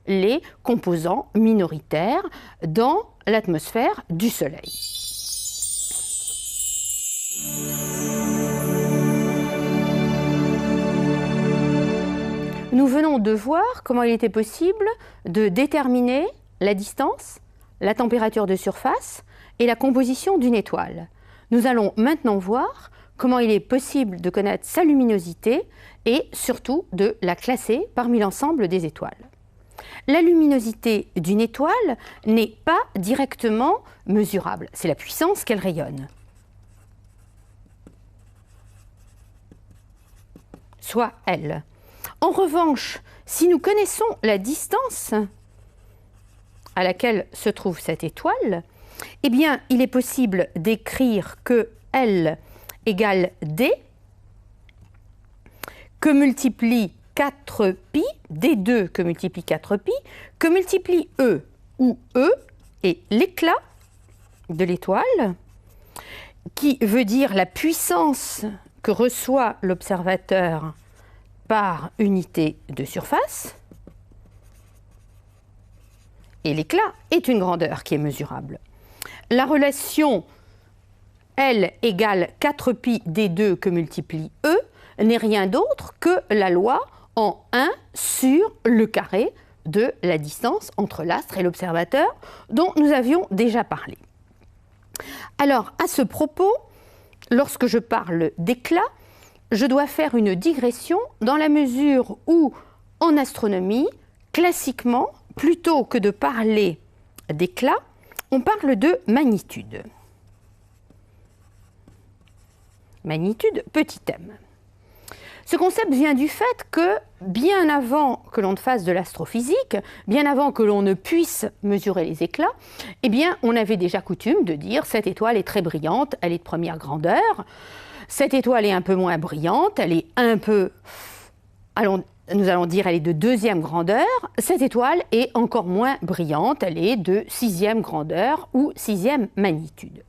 les composants minoritaires dans l'atmosphère du Soleil. Nous venons de voir comment il était possible de déterminer la distance, la température de surface et la composition d'une étoile. Nous allons maintenant voir comment il est possible de connaître sa luminosité et surtout de la classer parmi l'ensemble des étoiles. La luminosité d'une étoile n'est pas directement mesurable, c'est la puissance qu'elle rayonne. Soit L. En revanche, si nous connaissons la distance à laquelle se trouve cette étoile, eh bien, il est possible d'écrire que L égale D, que multiplie 4pi, D2 que multiplie 4pi, que multiplie E, où E est l'éclat de l'étoile, qui veut dire la puissance que reçoit l'observateur par unité de surface, et l'éclat est une grandeur qui est mesurable. La relation L égale 4pi D2 que multiplie E n'est rien d'autre que la loi en 1 sur le carré de la distance entre l'astre et l'observateur dont nous avions déjà parlé. Alors, à ce propos, lorsque je parle d'éclat, je dois faire une digression dans la mesure où, en astronomie, classiquement, plutôt que de parler d'éclat, on parle de magnitude. Magnitude, petit m. Ce concept vient du fait que, bien avant que l'on ne fasse de l'astrophysique, bien avant que l'on ne puisse mesurer les éclats, eh bien, on avait déjà coutume de dire « cette étoile est très brillante, elle est de première grandeur ». Cette étoile est un peu moins brillante, elle est un peu, nous allons dire, elle est de deuxième grandeur. Cette étoile est encore moins brillante, elle est de sixième grandeur ou sixième magnitude.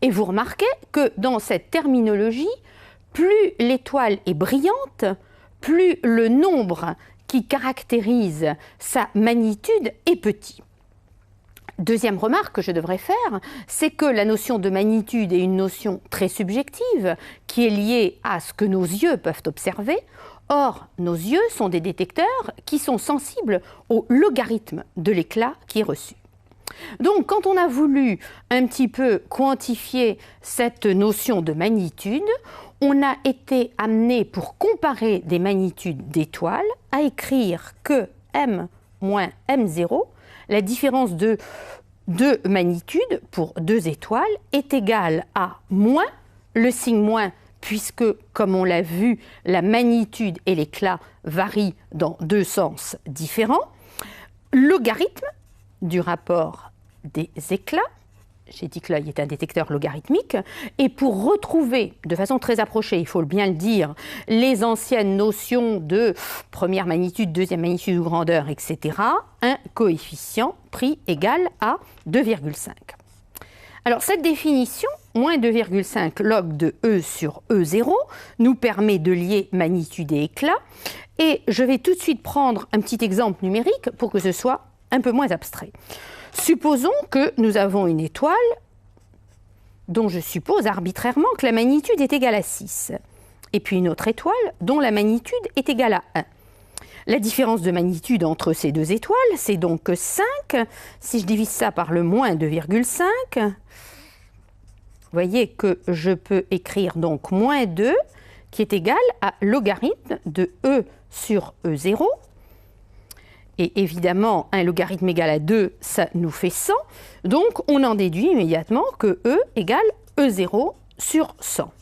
Et vous remarquez que dans cette terminologie, plus l'étoile est brillante, plus le nombre qui caractérise sa magnitude est petit. Deuxième remarque que je devrais faire, c'est que la notion de magnitude est une notion très subjective qui est liée à ce que nos yeux peuvent observer. Or, nos yeux sont des détecteurs qui sont sensibles au logarithme de l'éclat qui est reçu. Donc, quand on a voulu un petit peu quantifier cette notion de magnitude, on a été amené, pour comparer des magnitudes d'étoiles, à écrire que m moins m0, la différence de deux magnitudes pour deux étoiles est égale à moins, le signe moins, puisque, comme on l'a vu, la magnitude et l'éclat varient dans deux sens différents, logarithme du rapport des éclats. J'ai dit que l'œil est un détecteur logarithmique, et pour retrouver de façon très approchée, il faut bien le dire, les anciennes notions de première magnitude, deuxième magnitude ou grandeur, etc., un coefficient pris égal à 2,5. Alors cette définition, moins 2,5 log de E sur E0, nous permet de lier magnitude et éclat, et je vais tout de suite prendre un petit exemple numérique pour que ce soit un peu moins abstrait. Supposons que nous avons une étoile dont je suppose arbitrairement que la magnitude est égale à 6, et puis une autre étoile dont la magnitude est égale à 1. La différence de magnitude entre ces deux étoiles, c'est donc 5. Si je divise ça par le moins 2,5, vous voyez que je peux écrire donc moins 2, qui est égal à logarithme de E sur E0. Et évidemment, un logarithme égal à 2, ça nous fait 100. Donc, on en déduit immédiatement que E égale E0 sur 100.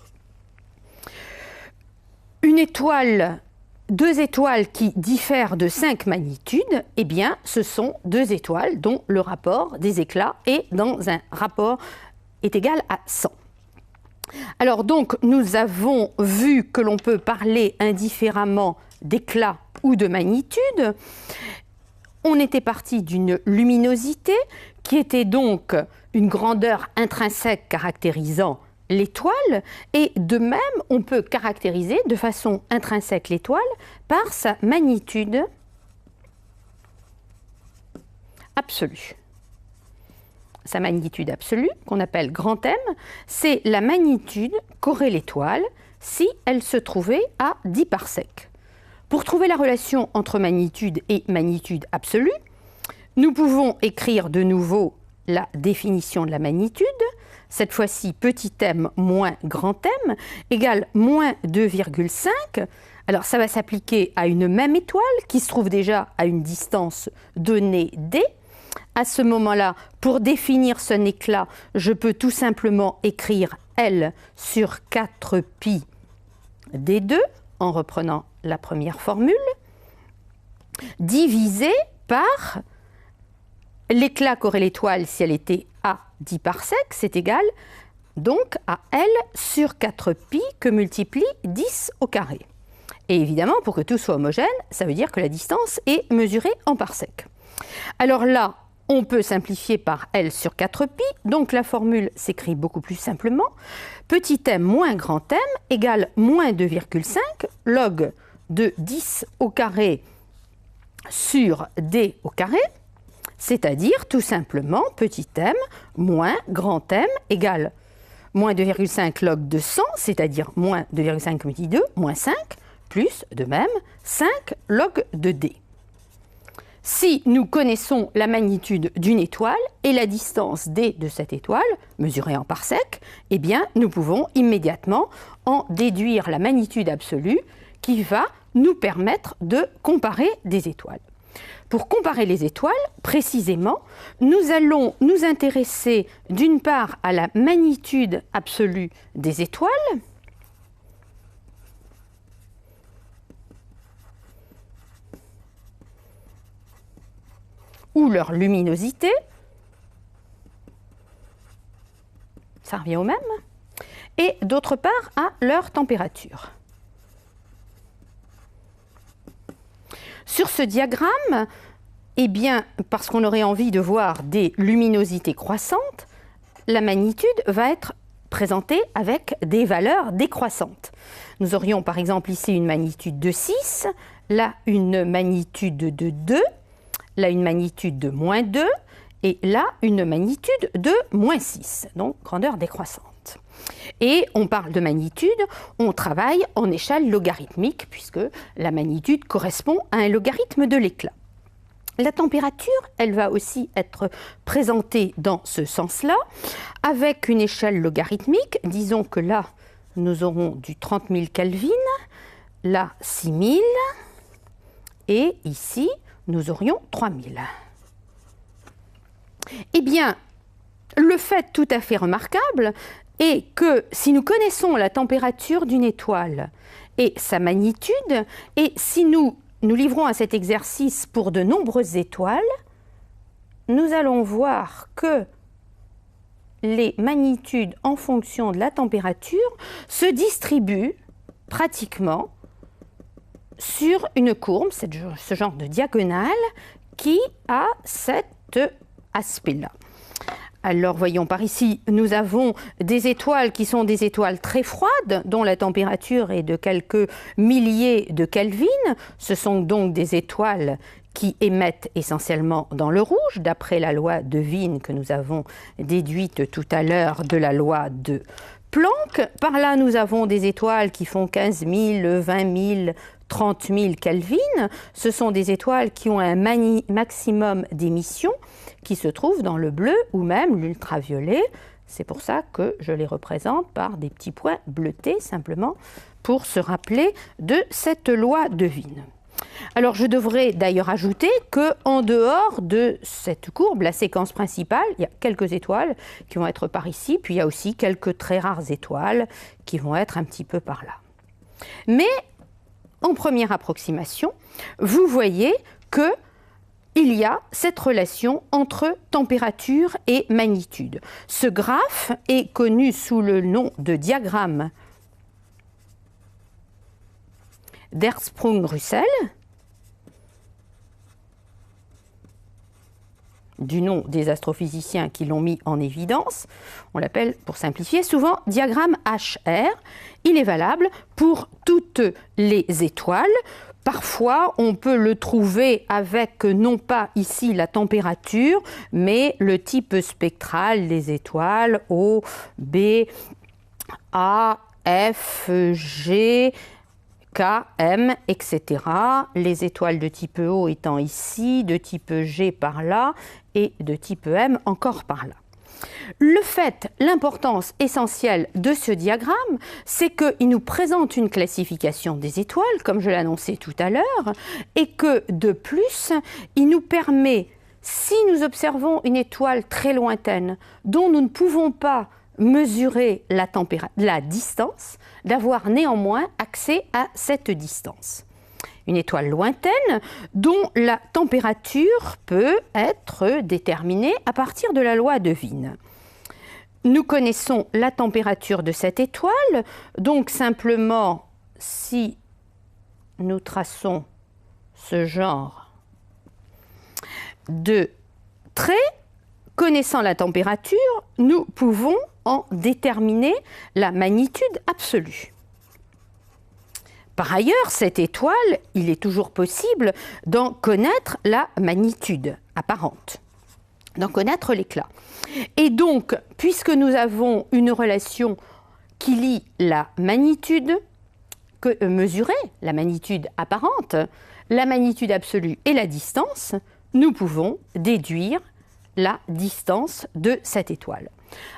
Deux étoiles qui diffèrent de 5 magnitudes, eh bien, ce sont deux étoiles dont le rapport des éclats est dans un rapport est égal à 100. Alors donc, nous avons vu que l'on peut parler indifféremment d'éclat ou de magnitude. On était parti d'une luminosité qui était donc une grandeur intrinsèque caractérisant l'étoile, et de même, on peut caractériser de façon intrinsèque l'étoile par sa magnitude absolue. Sa magnitude absolue, qu'on appelle grand M, c'est la magnitude qu'aurait l'étoile si elle se trouvait à 10 parsecs. Pour trouver la relation entre magnitude et magnitude absolue, nous pouvons écrire de nouveau la définition de la magnitude. Cette fois-ci, petit m moins grand M égale moins 2,5. Alors ça va s'appliquer à une même étoile qui se trouve déjà à une distance donnée d. À ce moment-là, pour définir son éclat, je peux tout simplement écrire L sur 4pi d2 en reprenant la première formule, divisé par l'éclat qu'aurait l'étoile si elle était à 10 parsecs, c'est égal donc à L sur 4pi que multiplie 10 au carré. Et évidemment, pour que tout soit homogène, ça veut dire que la distance est mesurée en parsecs. Alors là, on peut simplifier par L sur 4pi, donc la formule s'écrit beaucoup plus simplement. Petit m moins grand M égale moins 2,5 log de 10 au carré sur d au carré, c'est-à-dire tout simplement petit m moins grand M égale moins 2,5 log de 100, c'est-à-dire moins 2,5 multiplié 2, moins 5, plus de même 5 log de d. Si nous connaissons la magnitude d'une étoile et la distance d de cette étoile, mesurée en parsecs, eh bien, nous pouvons immédiatement en déduire la magnitude absolue qui va nous permettre de comparer des étoiles. Pour comparer les étoiles, précisément, nous allons nous intéresser d'une part à la magnitude absolue des étoiles, ou leur luminosité, ça revient au même, et d'autre part à leur température. Sur ce diagramme, eh bien, parce qu'on aurait envie de voir des luminosités croissantes, la magnitude va être présentée avec des valeurs décroissantes. Nous aurions par exemple ici une magnitude de 6, là une magnitude de 2, là une magnitude de moins 2 et là une magnitude de moins 6, donc grandeur décroissante. Et on parle de magnitude, on travaille en échelle logarithmique puisque la magnitude correspond à un logarithme de l'éclat. La température, elle va aussi être présentée dans ce sens-là avec une échelle logarithmique. Disons que là, nous aurons du 30 000 Kelvin, là 6 000 et ici, nous aurions 3000. Eh bien, le fait tout à fait remarquable est que si nous connaissons la température d'une étoile et sa magnitude, et si nous nous livrons à cet exercice pour de nombreuses étoiles, nous allons voir que les magnitudes en fonction de la température se distribuent pratiquement sur une courbe, ce genre de diagonale, qui a cet aspect-là. Alors, voyons par ici, nous avons des étoiles qui sont des étoiles très froides, dont la température est de quelques milliers de Kelvin. Ce sont donc des étoiles qui émettent essentiellement dans le rouge, d'après la loi de Wien que nous avons déduite tout à l'heure de la loi de Planck. Par là, nous avons des étoiles qui font 15 000, 20 000, 30 000 Kelvin. Ce sont des étoiles qui ont un maximum d'émission qui se trouve dans le bleu ou même l'ultraviolet. C'est pour ça que je les représente par des petits points bleutés, simplement pour se rappeler de cette loi de Wien. Alors, je devrais d'ailleurs ajouter qu'en dehors de cette courbe, la séquence principale, il y a quelques étoiles qui vont être par ici, puis il y a aussi quelques très rares étoiles qui vont être un petit peu par là. Mais, en première approximation, vous voyez qu'il y a cette relation entre température et magnitude. Ce graphe est connu sous le nom de diagramme d'Hertzsprung-Russell, du nom des astrophysiciens qui l'ont mis en évidence. On l'appelle, pour simplifier, souvent diagramme HR. Il est valable pour toutes les étoiles, Parfois, on peut le trouver avec non pas ici la température, mais le type spectral des étoiles O, B, A, F, G, K, M, etc. Les étoiles de type O étant ici, de type G par là et de type M encore par là. L'importance essentielle de ce diagramme, c'est qu'il nous présente une classification des étoiles, comme je l'annonçais tout à l'heure, et que de plus, il nous permet, si nous observons une étoile très lointaine, dont nous ne pouvons pas mesurer la distance, d'avoir néanmoins accès à cette distance. Une étoile lointaine dont la température peut être déterminée à partir de la loi de Wien. Nous connaissons la température de cette étoile, donc simplement si nous traçons ce genre de traits, connaissant la température, nous pouvons en déterminer la magnitude absolue. Par ailleurs, cette étoile, il est toujours possible d'en connaître la magnitude apparente, d'en connaître l'éclat. Et donc, puisque nous avons une relation qui lie la magnitude mesurée, la magnitude apparente, la magnitude absolue et la distance, nous pouvons déduire la distance de cette étoile.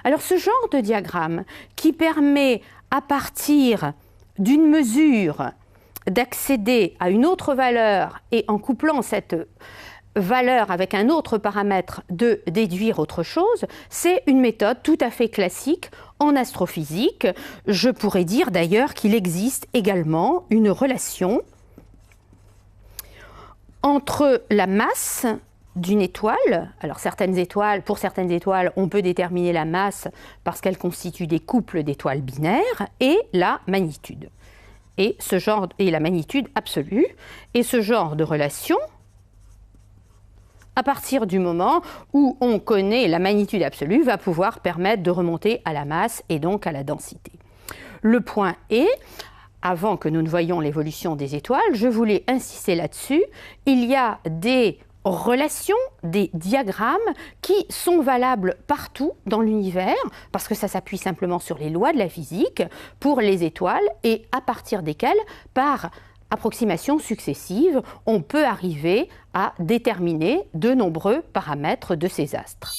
Alors, ce genre de diagramme qui permet, à partir d'une mesure, d'accéder à une autre valeur et en couplant cette valeur avec un autre paramètre de déduire autre chose, c'est une méthode tout à fait classique en astrophysique. Je pourrais dire d'ailleurs qu'il existe également une relation entre la masse d'une étoile. Alors pour certaines étoiles, on peut déterminer la masse parce qu'elles constituent des couples d'étoiles binaires, et la magnitude. Et la magnitude absolue. Et ce genre de relation, à partir du moment où on connaît la magnitude absolue, va pouvoir permettre de remonter à la masse et donc à la densité. Le point est, avant que nous ne voyions l'évolution des étoiles, je voulais insister là-dessus, il y a des relations, des diagrammes qui sont valables partout dans l'univers, parce que ça s'appuie simplement sur les lois de la physique pour les étoiles, et à partir desquelles, par approximations successives, on peut arriver à déterminer de nombreux paramètres de ces astres.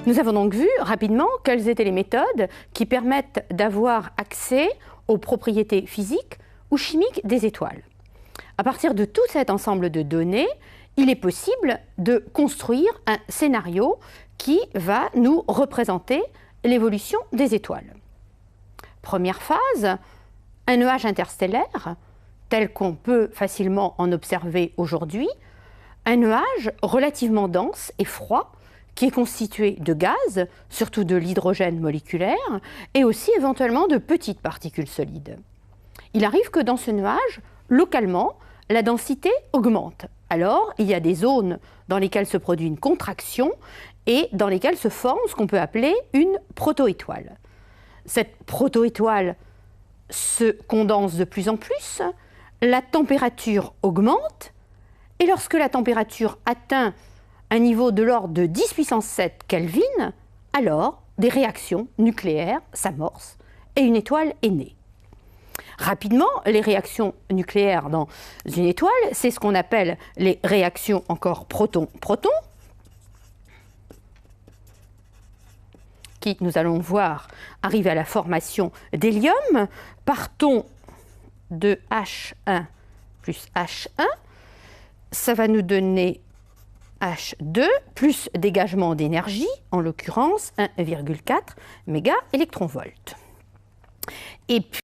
Nous avons donc vu rapidement quelles étaient les méthodes qui permettent d'avoir accès aux propriétés physiques ou chimiques des étoiles. À partir de tout cet ensemble de données, il est possible de construire un scénario qui va nous représenter l'évolution des étoiles. Première phase, un nuage interstellaire, tel qu'on peut facilement en observer aujourd'hui, un nuage relativement dense et froid, qui est constitué de gaz, surtout de l'hydrogène moléculaire, et aussi éventuellement de petites particules solides. Il arrive que dans ce nuage, localement, la densité augmente. Alors, il y a des zones dans lesquelles se produit une contraction et dans lesquelles se forme ce qu'on peut appeler une protoétoile. Cette protoétoile se condense de plus en plus, la température augmente, et lorsque la température atteint un niveau de l'ordre de 10 puissance 7 Kelvin, alors des réactions nucléaires s'amorcent et une étoile est née. Rapidement, les réactions nucléaires dans une étoile, c'est ce qu'on appelle les réactions encore proton-proton, qui, nous allons voir, arrivent à la formation d'hélium. Partons de H1 plus H1, ça va nous donner H2 plus dégagement d'énergie, en l'occurrence 1,4 mégaélectronvolts. Et puis